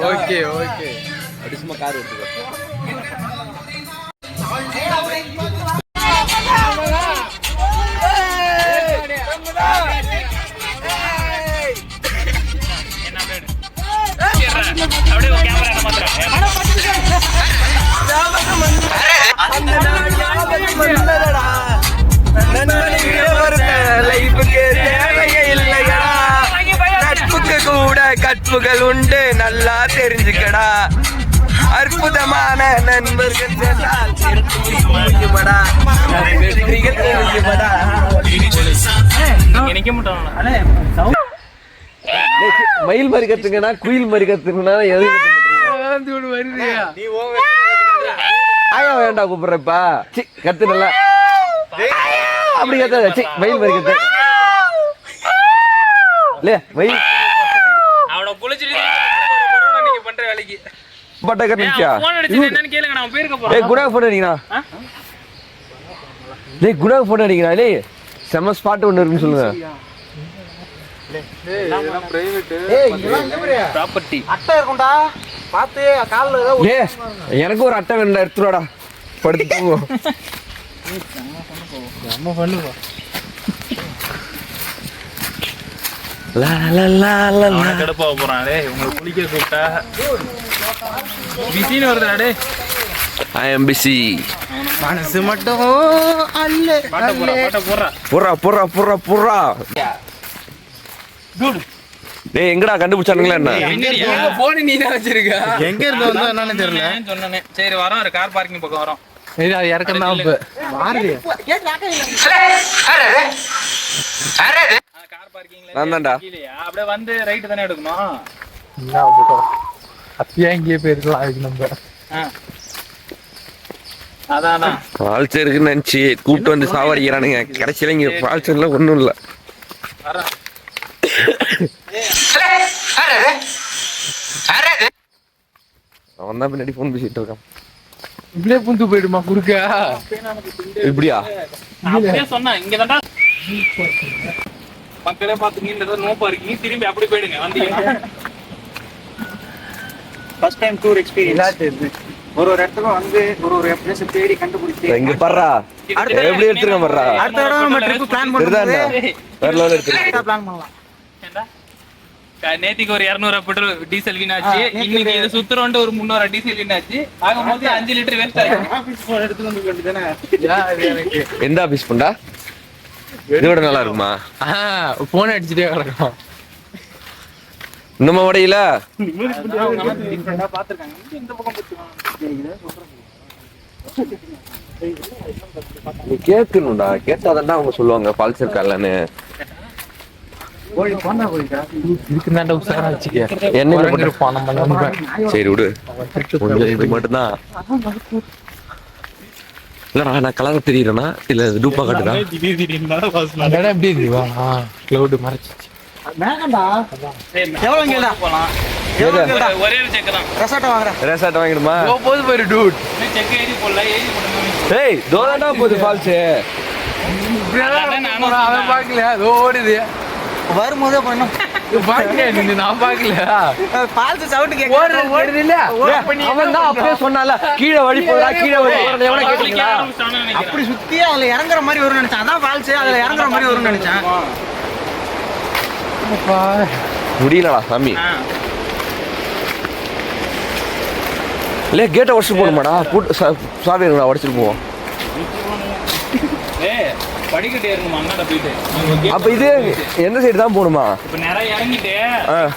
Okay okay அப்படி சும்மா car எடுத்துக்கோ. கூட கற்புகள் உண்டு நல்லா தெரிஞ்சுக்கடா. அற்புதமான நண்பர்கள் மயில் மாதிரி கத்துங்கன்னா குயில் மாதிரி கத்துக்கனா எது ஆயா வேண்டா கூப்பிடுறப்பா கத்து நல்லா அப்படி கத்த மயில் மாதிரி கத்து மயில் செம்ம ஸ்பாட் ஒண்ணு இருக்குன்னு சொல்லுங்க. எனக்கு ஒரு அட்டை வேண்டா எடுத்துடா படுத்து மனசு மட்டும் எங்கடா கண்டுபிடிச்சானுங்களா என்ன நீ தான் வச்சிருக்க எங்க இருந்து வந்தா என்னன்னு தெரியல சொன்னேன். சரி வரோம் ஒரு கார் பார்க்கிங் பக்கம் வரோம். இறக்கம் அப்படியே வந்து ரைட் தானே எடுக்கணும். அப்பயே இங்கேயே போயிருக்கலாம் அதுக்கு நம்ம அதான் ஃபால்ஸ் இருக்குன்னு நினைச்சு கூப்பிட்டு வந்து சாவடிக்கிறானுங்க. கடைசியில இங்க ஃபால்ஸ் எல்லாம் ஒண்ணும் இல்ல. அவன் தான் பின்னாடி போன் பேசிட்டு இருக்கான். இப்படியே புந்து போயிடுமா குறுக்க இப்படியா சொன்னா இங்கதான்டா மக்களே பாத்துங்க நோப்பா இருக்கீங்க திரும்பி அப்படி போயிடுங்க வந்தீங்கன்னா. First time tour experience. ஒரு இடத்துக்கு வந்து ஒரு பிளேஸ் தேடி கண்டுபிடிச்சு இங்க பாறா எப்படி எடுத்துறேன் பாறா. அடுத்த தடவை நம்ம ட்ரிப் பிளான் பண்ணும்போது வேற லெவல் எடுத்துறேன் பிளான் பண்ணலாம். நேத்திக்கு ஒரு 200 பெட்ரோல் டீசல் வீணாச்சு. இன்னைக்கு இது சுத்துறோன்ட்டு ஒரு 300 டீசல் வீணாச்சு. ஆகும்போது 5 லிட்டர் வேஸ்ட் ஆயிடும். ஆபீஸ் போன் எடுத்து வந்து வேண்டியதானே. எந்த ஆபீஸ் போண்டா இதோட நல்லா இருக்குமா? போன் அடிச்சுட்டே கிடக்கும். இன்னும் உடையில நீ கேட்கணும்டா. கேட்டாதான்டா அவங்க சொல்லுவாங்க ஃபால்ஸ் இருக்கான்னு. சரி விடு இது மட்டும்தான். இல்லடா நான் கலர் தெரியுறேனா இல்ல டூப்பா காட்டுதா? ரெசார்ட் வாங்கிடுமா? போகுது ஃபால்ஸ் ஓடுது வரும்போதே பண்ணணும். நான் பாக்கல சொன்னால கீழே வழி போறா கீழே வழி அப்படி சுத்தி அதுல இறங்குற மாதிரி வரும்னு நினைச்சேன். அதான் ஃபால்ஸ் அதுல இறங்குற மாதிரி வரும்னு நினைச்சேன். முடியலடா சாமி. இல்ல கேட்ட உடச்சிட்டு போகணுமாடா? சாவி உடச்சிட்டு போவோம். படிக்கட்டு ஏறணுமா அண்ணாட போயிட்டு? அப்ப இது எந்த சைடு தான் போகணுமா? இப்ப நேரா இறங்கிட்டு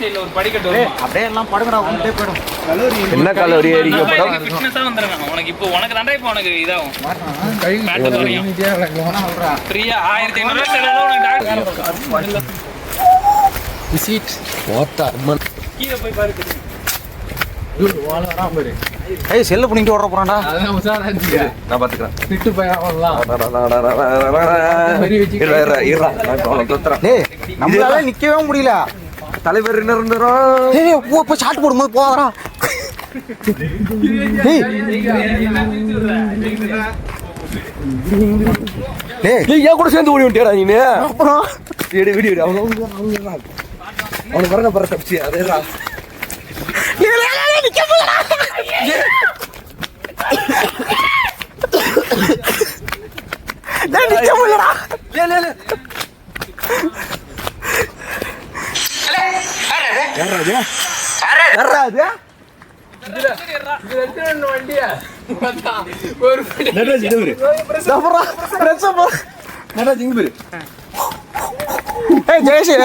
சைடுல ஒரு படிக்கட்டு வரும். அப்படியே எல்லாம் படுங்கடா உன்கிட்டே போய்டும். என்ன கலோரி ஏறிக்க போறோம். ஃபிட்னஸா வந்துறேன். உனக்கு இப்போ உனக்கு தான்டா இப்போ உனக்கு இதாகும். பேட்டரி வரையும் ஃப்ரீயா 1500 ரூபாய் செலவுல உனக்கு டாக்டர் விசிட் வாட்டர் மன் கீழ போய் பாரு. ஏய் செல்ல புடிங்கிட்டு ஓட போறான்டா. அதான் உசாரா இருந்துச்சு. நான் பாத்துக்கறேன். விட்டு போயலாம். டேய் நம்மளால நிக்கவே முடியல. தலைவர் என்ன இருந்தறோம். ஏய் போ ஷாட் போடும்போது போறா. ஏய் ஏன் கூட சேர்ந்து ஓடி விட்டியாடா நீ அப்புறம் எடு விடு விடு அவனுக்கு வரங்க பர தப்பிச்சு அதேதான்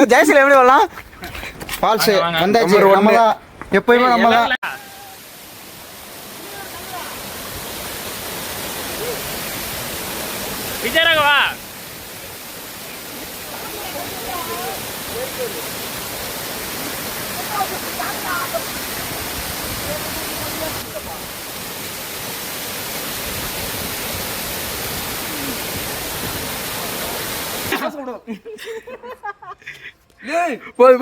ஜெயசீல எப்படி வரலாம் ஃபால்ஸ் வந்தாச்சு நம்ம தான் எப்பயுமே நம்ம தான் விஜயராகவா போது